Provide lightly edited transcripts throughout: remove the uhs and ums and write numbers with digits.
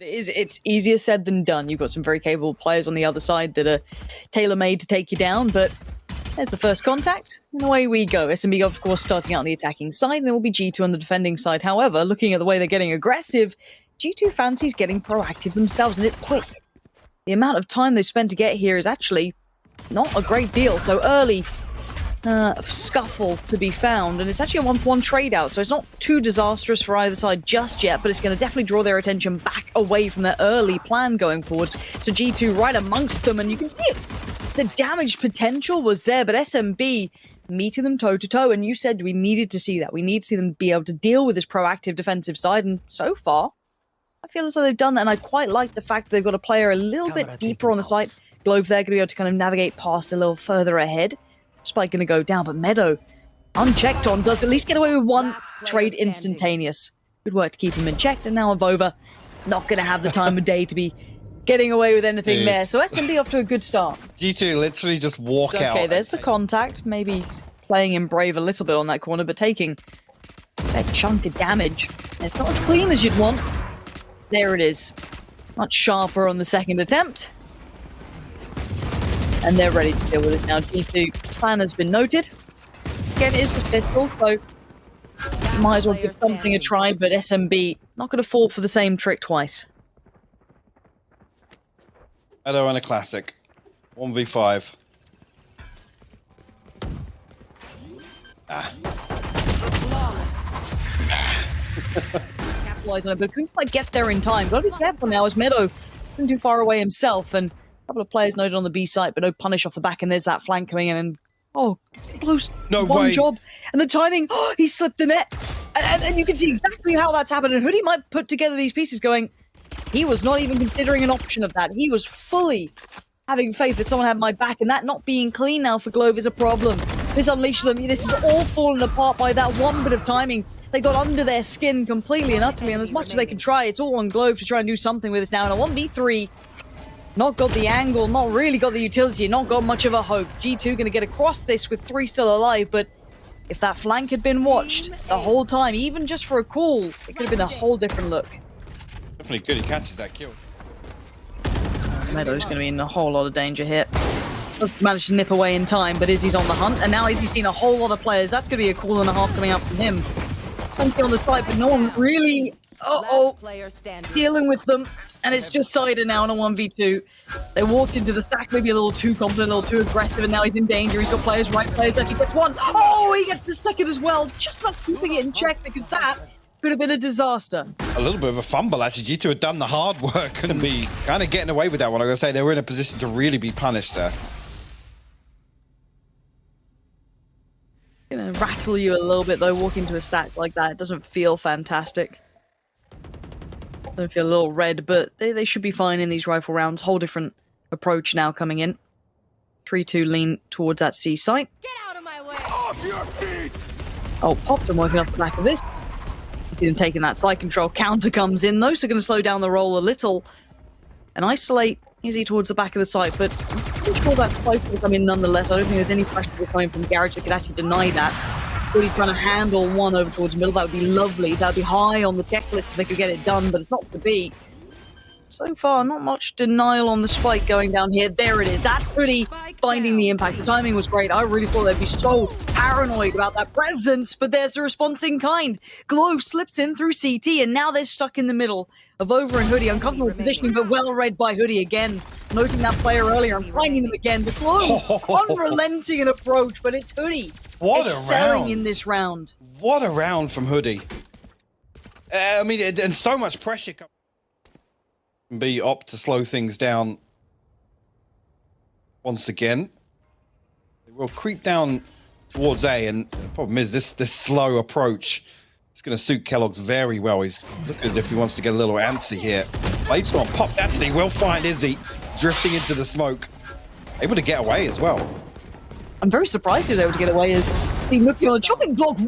It's easier said than done. You've got some very capable players on the other side that are tailor-made to take you down, but there's the first contact, and away we go. SMB, of course, starting out on the attacking side, and it will be G2 on the defending side. However, looking at the way they're getting aggressive, G2 fancies getting proactive themselves, and it's quick. The amount of time they've spent to get here is actually not a great deal. So early scuffle to be found, and it's actually a 1-for-1 trade out, so it's not too disastrous for either side just yet, but it's going to definitely draw their attention back away from their early plan going forward. So G2 right amongst them, and you can see it. The damage potential was there, but SMB meeting them toe-to-toe, and you said we needed to see that. We need to see them be able to deal with this proactive defensive side, and so far, I feel as though they've done that, and I quite like the fact that they've got a player a little bit deeper on the site. Glove there, going to be able to kind of navigate past a little further ahead. Spike going to go down, but Meadow, unchecked on, does at least get away with one trade instantaneous. Good work to keep him in check, and now Avova not going to have the time of day to be getting away with anything there. So SMB off to a good start. G2 literally just walk out. Okay, there's the contact. Maybe playing him brave a little bit on that corner, but taking that chunk of damage. It's not as clean as you'd want. There it is. Much sharper on the second attempt. And they're ready to deal with this now. G2 plan has been noted. Again, it is with pistol, so might as well give something a try, but SMB not going to fall for the same trick twice. Meadow and a classic. 1v5. Capitalize on it, but couldn't quite get there in time. Got to be careful now as Meadow isn't too far away himself, and a couple of players noted on the B site, but no punish off the back, and there's that flank coming in, and Blue's one job, and the timing, he slipped the net, and you can see exactly how that's happened, and Hoodie might put together these pieces going, he was not even considering an option of that. He was fully having faith that someone had my back, and that not being clean now for Glove is a problem. This unleashed them. This is all fallen apart by that one bit of timing. They got under their skin completely and utterly, and as much as they can try, it's all on Glove to try and do something with this now. And a 1v3, not got the angle, not really got the utility, not got much of a hope. G2 going to get across this with 3 still alive, but if that flank had been watched the whole time, even just for a call, it could have been a whole different look. Definitely good, he catches that kill. Meadow's going to be in a whole lot of danger here. Does manage to nip away in time, but Izzy's on the hunt, and now Izzy's seen a whole lot of players. That's going to be a call and a half coming out from him. Plenty on the side, but no one really dealing with them, and it's just Cider now in a 1v2. They walked into the stack maybe a little too confident, a little too aggressive, and now he's in danger. He's got players right, players left. He gets one. Oh, he gets the second as well. Just not keeping it in check, because that could have been a disaster. A little bit of a fumble, actually. G2 had done the hard work and be kind of getting away with that one. I'm going to say they were in a position to really be punished there. Gonna rattle you a little bit though, walking to a stack like that. It doesn't feel fantastic. Doesn't feel a little red, but they should be fine in these rifle rounds. Whole different approach now coming in. 3-2 lean towards that C site. Get out of my way! Off your feet! Oh, popped them working off the back of this. You see them taking that side control. Counter comes in though, so going to slow down the roll a little. And isolate Izzy towards the back of the site, but I'm pretty sure that fight will come in nonetheless. I don't think there's any pressure coming from Garage that could actually deny that. Really trying to handle one over towards the middle. That would be lovely. That would be high on the checklist if they could get it done, but it's not to be. So far, not much denial on the spike going down here. There it is. That's pretty finding the impact. The timing was great. I really thought they'd be so paranoid about that presence, but there's a response in kind. Glove slips in through CT, and now they're stuck in the middle of Over and Hoodie. Uncomfortable positioning, but well read by Hoodie again. Noting that player earlier and finding them again. The Glove, unrelenting in approach, but it's Hoodie excelling in this round. What a round from Hoodie. I mean, and so much pressure. B opt to slow things down once again. They will creep down towards A, and the problem is this slow approach is going to suit Kellogg's very well. He's looking as if he wants to get a little antsy here. Late's one popped. Actually, will find Izzy drifting into the smoke, able to get away as well. I'm very surprised he was able to get away as he looking on a chopping block.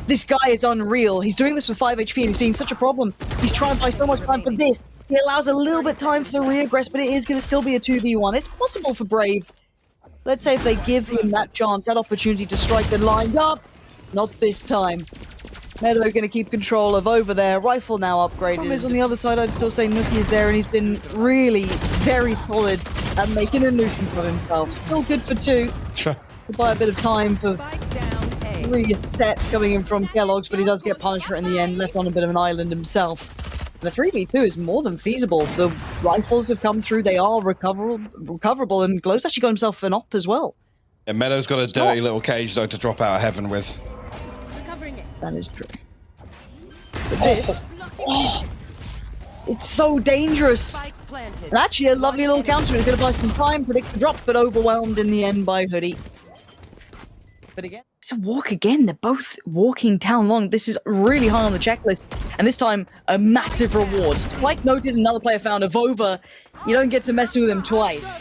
This guy is unreal. He's doing this with 5 HP and he's being such a problem. He's trying to buy so much time for this. He allows a little bit of time for the reaggress, but it is going to still be a 2v1. It's possible for Brave. Let's say if they give him that chance, that opportunity to strike the line up. Not this time. Meadow going to keep control of over there. Rifle now upgraded. Problem is on the other side, I'd still say Nookie is there, and he's been really very solid at making a nuisance of himself. Still good for 2. To buy a bit of time for reset coming in from Kellogg's, but he does get punished for it in the end, left on a bit of an island himself. The 3v2 is more than feasible. The rifles have come through, they are recoverable, and Glow's actually got himself an op as well. Yeah, Meadow's got a dirty little cage, though, to drop out of heaven with. That is true. But this... Oh, it's so dangerous! And actually a lovely little counter. He's going to buy some time, predict the drop, but overwhelmed in the end by Hoodie. But again, it's a walk again. They're both walking down long. This is really high on the checklist. And this time, a massive reward. Spike noted, another player found a Vova. You don't get to mess with him twice.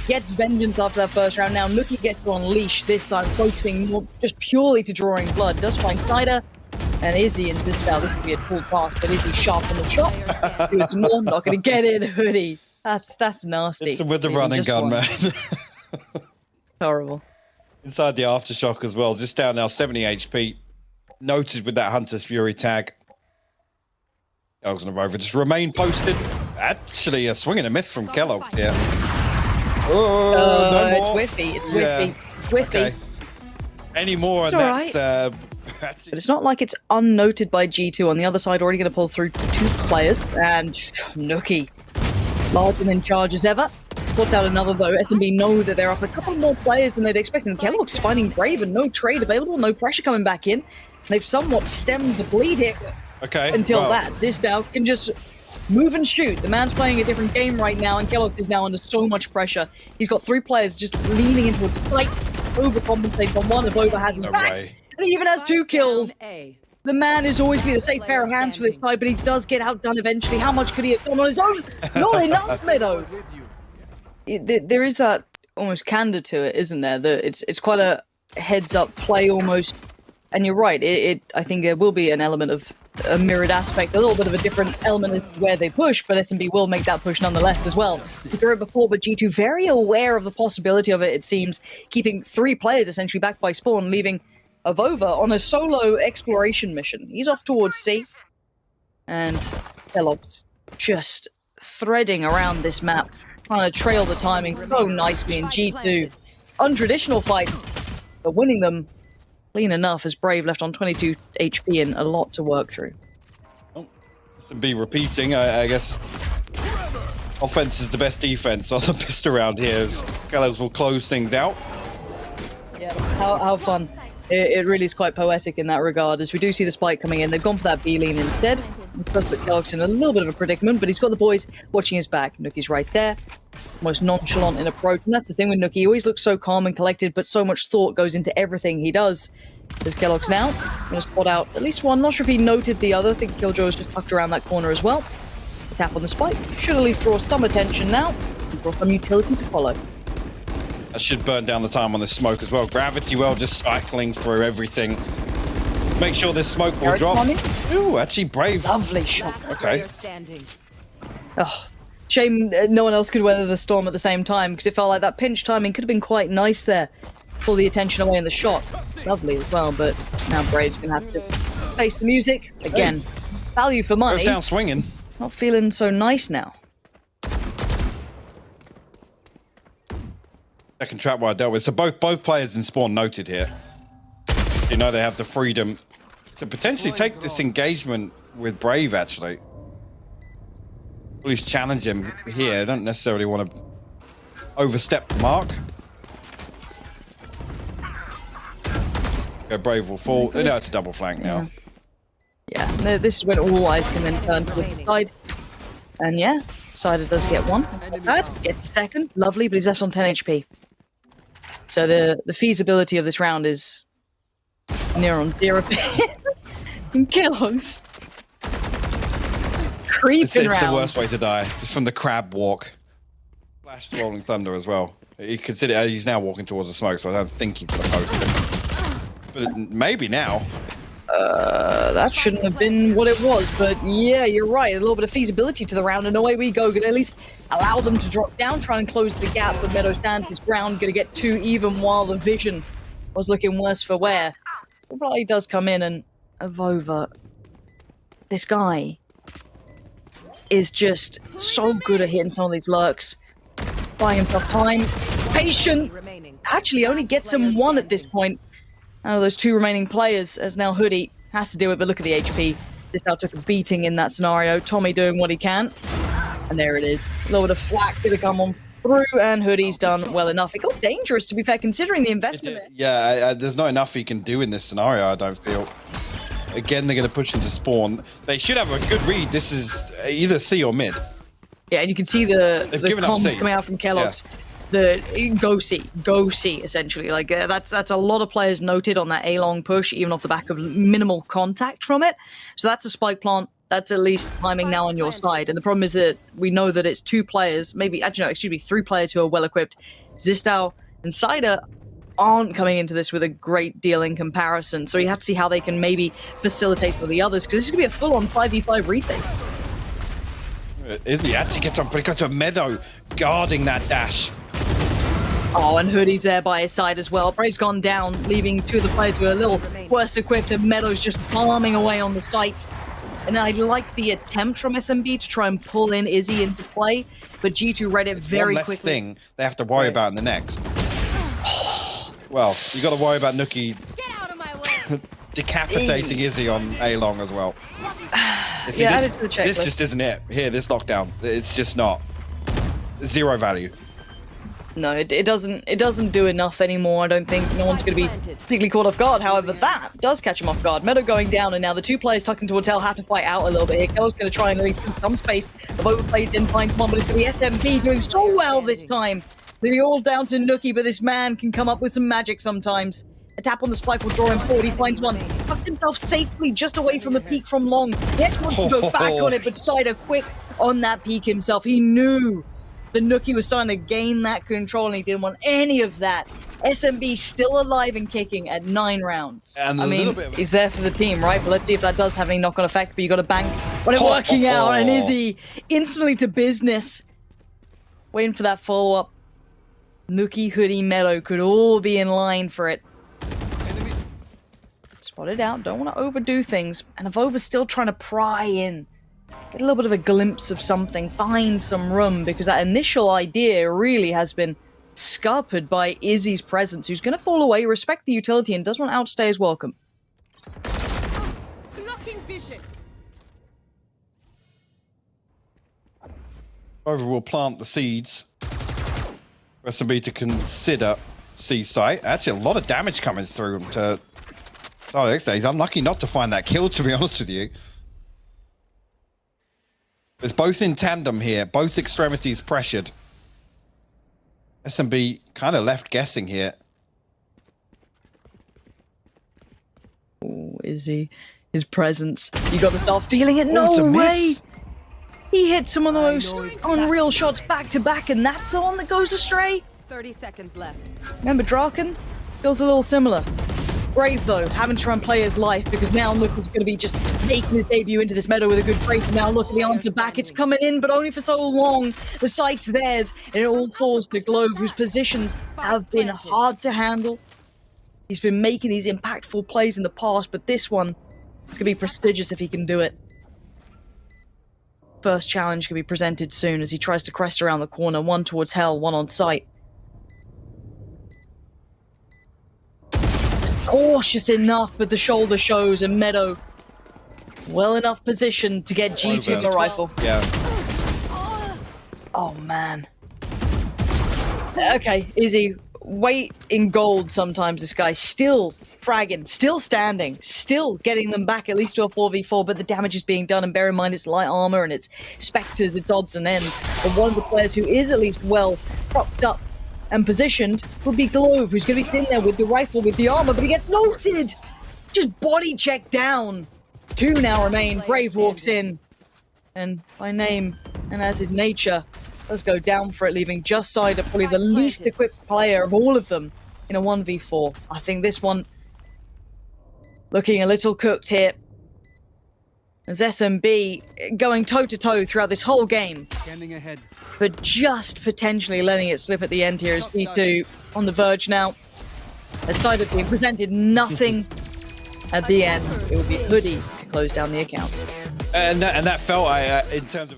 Gets vengeance after that first round. Now Nookie gets to unleash, this time focusing more just purely to drawing blood. Does find Snyder. And Izzy insists now this could be a full pass, but Izzy sharp on the chop. Doing some more, not going to get it, Hoodie. That's nasty. It's with the running gun, man. Horrible. Inside the aftershock as well. Just down now 70 HP. Noted with that Hunter's Fury tag. Kellogg's on the rover. Just remain posted. Actually, a swing and a miss from Kellogg's here. Oh, no it's more. whiffy. It's whiffy. Yeah. It's whiffy. Okay. Any more, It's and all that's... right. But it's not like it's unnoted by G2 on the other side, already going to pull through 2 players. And Nookie, larger in charge as ever. Puts out another though. SMB know that they're up a couple more players than they'd expect. And Kellogg's finding Brave and no trade available, no pressure coming back in. They've somewhat stemmed the bleed here. Okay. Until that. This now can just move and shoot. The man's playing a different game right now, and Kellogg's is now under so much pressure. He's got 3 players just leaning into a fight, overcompensating on one. If Over has his back. And he even has 2 kills. The man has always been a safe pair of hands for this side, but he does get outdone eventually. How much could he have done on his own? Not enough, Meadow. There is that almost candor to it, isn't there? It's quite a heads-up play almost. And you're right, I think there will be an element of a mirrored aspect, a little bit of a different element as to where they push, but SMB will make that push nonetheless as well. We heard it before, but G2 very aware of the possibility of it seems, keeping 3 players essentially back by spawn, leaving Avova on a solo exploration mission. He's off towards C, and Kellogg's just threading around this map, trying to trail the timing so nicely in G2. Untraditional fight, but winning them clean enough as Brave left on 22 HP and a lot to work through. Oh, SMB repeating, I guess. Offense is the best defense on the pist around here, as Kellogg's will close things out. Yeah, how fun. It really is quite poetic in that regard, as we do see the spike coming in. They've gone for that B-lean instead. It's supposed to put Kellogg's in a little bit of a predicament, but he's got the boys watching his back. Nookie's right there. Most nonchalant in approach, and that's the thing with Nookie. He always looks so calm and collected, but so much thought goes into everything he does. There's Kellogg's now. Going to spot out at least one. Not sure if he noted the other. I think Killjoy's just tucked around that corner as well. A tap on the spike. Should at least draw some attention now. And draw some utility to follow. That should burn down the time on this smoke as well. Gravity well just cycling through everything. Make sure this smoke will drop. Ooh, actually Brave. Lovely shot. Okay. Oh, shame no one else could weather the storm at the same time, because it felt like that pinch timing could have been quite nice there. Pull the attention away in the shot. Lovely as well, but now Brave's going to have to face the music. Again, value for money. Goes down swinging. Not feeling so nice now. Second trap wire dealt with. So both players in spawn noted here. You know they have the freedom to potentially take this engagement with Brave, actually. At least challenge him here. Don't necessarily want to overstep the mark. Okay, Brave will fall. No, it's a double flank now. Yeah, this is when all eyes can then turn to the side. And yeah, Cider does get one. That's not bad. Gets the second. Lovely, but he's left on 10 HP. So the feasibility of this round is near on 0. And Kellogg's creeping it's round. the worst way to die, just from the crab walk. Flashed rolling thunder as well. He consider he's now walking towards the smoke, so I don't think he's gonna post it. But maybe now. That shouldn't have been what it was, but yeah, you're right. A little bit of feasibility to the round, and away we go. Gonna at least allow them to drop down, try and close the gap, but Meadow stands his ground, gonna get 2 even while the vision was looking worse for wear. Probably does come in and of over. This guy is just so good at hitting some of these lurks. Buying himself time. Patience! Actually only gets him one at this point. Out of those two remaining players, as now Hoodie has to do it, but look at the HP. This now took a beating in that scenario. Tommy doing what he can. And there it is. A little bit of flak gonna come on through, and Hoodie's done well enough. It got dangerous, to be fair, considering the investment. Yeah, there's not enough he can do in this scenario, I don't feel. Again, they're going to push into spawn. They should have a good read. This is either C or mid. Yeah, and you can see the comms coming out from Kellogg's. Yeah. The go C, essentially. Like that's a lot of players noted on that A-long push, even off the back of minimal contact from it. So that's a spike plant. That's at least timing now on your side. And the problem is that we know that it's two players, maybe, actually, no, excuse me, three players who are well-equipped. Zistao and Cider aren't coming into this with a great deal in comparison. So you have to see how they can maybe facilitate for the others, because this is going to be a full-on 5v5 retake. Izzy actually gets on pretty close to Meadow, guarding that dash. Oh, and Hoodie's there by his side as well. Brave's gone down, leaving two of the players who are a little worse equipped, and Meadow's just bombing away on the site. And I like the attempt from SMB to try and pull in Izzy into play, but G2 read it very quickly. One less thing they have to worry about in the next. Well, you got to worry about Nookie decapitating Izzy on A-long as well. See, yeah, add it to the checklist. This just isn't it. Here, this lockdown, it's just not. Zero value. No, it doesn't do enough anymore. I don't think no one's going to be particularly caught off guard. However, that does catch him off guard. Meadow going down, and now the two players tucked into Hotel have to fight out a little bit here. Kel's going to try and at least keep some space. The overplays in, finds one, but it's going to be SMB doing so well this time. They're all down to Nookie, but this man can come up with some magic sometimes. A tap on the spike will draw him forward. He finds one. Tucks himself safely just away from the peak from long. He actually wants to go back on it, but Cider quick on that peak himself. He knew the Nookie was starting to gain that control, and he didn't want any of that. SMB still alive and kicking at 9 rounds. And I mean, he's there for the team, right? But let's see if that does have any knock-on effect. But you got to bank on it working out, and Izzy instantly to business. Waiting for that follow-up. Nookie, Hoodie, Meadow could all be in line for it. Spotted out, don't want to overdo things. And Avova's still trying to pry in. Get a little bit of a glimpse of something, find some room, because that initial idea really has been scuppered by Izzy's presence, who's going to fall away, respect the utility, and does want to outstay his welcome. Blocking vision. Over will plant the seeds. For SMB to consider C site. Actually, a lot of damage coming through to tarik. He's unlucky not to find that kill, to be honest with you. It's both in tandem here, both extremities pressured. SMB kind of left guessing here. Oh, Izzy, his presence. You got to start feeling it. No way! He hit some of the most unreal shots back to back, and that's the one that goes astray. 30 seconds left. Remember Draken? Feels a little similar. Brave, though, having to try and play his life, because now look is going to be just making his debut into this Meadow with a good break. And now look at the answer back. It's coming in, but only for so long. The site's theirs, and it all falls to Glove, whose positions have been hard to handle. He's been making these impactful plays in the past, but this one is going to be prestigious if he can do it. First challenge can be presented soon as he tries to crest around the corner, one towards Hell, one on site. Cautious enough, but the shoulder shows, and Meadow well enough positioned to get G2 the rifle. Yeah. Oh man. Okay, Izzy, weight in gold sometimes, this guy. Still fragging, still standing, still getting them back at least to a 4v4, but the damage is being done, and bear in mind it's light armor and it's specters, it's odds and ends. But one of the players who is at least well propped up and positioned would be Glove, who's going to be sitting there with the rifle, with the armor, but he gets noted! Just body checked down. 2 now remain. Brave walks in, and by name and as his nature, does go down for it, leaving just Cider, probably the least equipped player of all of them, in a 1v4. I think this one looking a little cooked here, as SMB going toe-to-toe throughout this whole game. Standing ahead. But just potentially letting it slip at the end here as G2 on the verge now. As Cider being presented nothing At the end, it will be Hoodie to close down the account. And that felt in terms of